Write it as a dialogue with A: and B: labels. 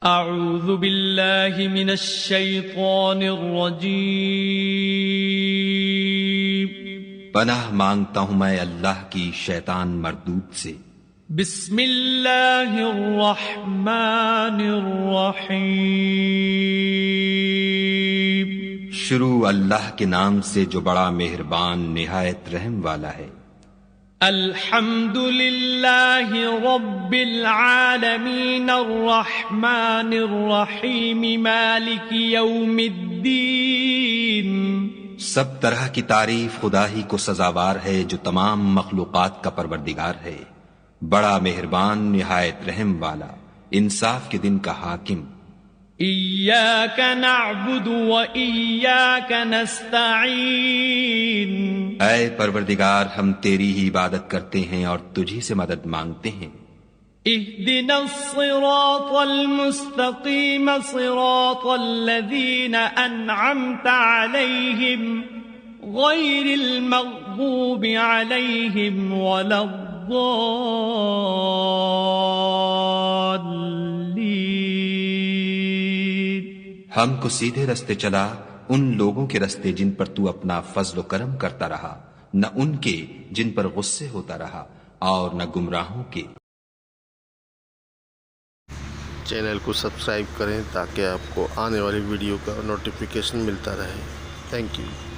A: اعوذ باللہ من الشیطان الرجیم
B: پناہ مانگتا ہوں میں اللہ کی شیطان مردود سے۔
A: بسم اللہ الرحمن الرحیم
B: شروع اللہ کے نام سے جو بڑا مہربان نہایت رحم والا ہے۔
A: الحمد للہ رب العالمین الرحمن الرحیم مالک یوم الدین۔
B: سب طرح کی تعریف خدا ہی کو سزاوار ہے جو تمام مخلوقات کا پروردگار ہے، بڑا مہربان نہایت رحم والا، انصاف کے دن کا حاکم۔
A: ایاک نعبد و ایاک نستعین۔
B: اے پروردگار ہم تیری ہی عبادت کرتے ہیں اور تجھی سے مدد مانگتے ہیں۔
A: اہدنا الصراط المستقیم صراط الذین انعمت علیہم غیر المغضوب علیہم ولا الضالین۔
B: ہم کو سیدھے رستے چلا، ان لوگوں کے رستے جن پر تو اپنا فضل و کرم کرتا رہا، نہ ان کے جن پر غصے ہوتا رہا، اور نہ گمراہوں کے۔
C: چینل کو سبسکرائب کریں تاکہ آپ کو آنے والی ویڈیو کا نوٹیفیکیشن ملتا رہے۔ Thank you.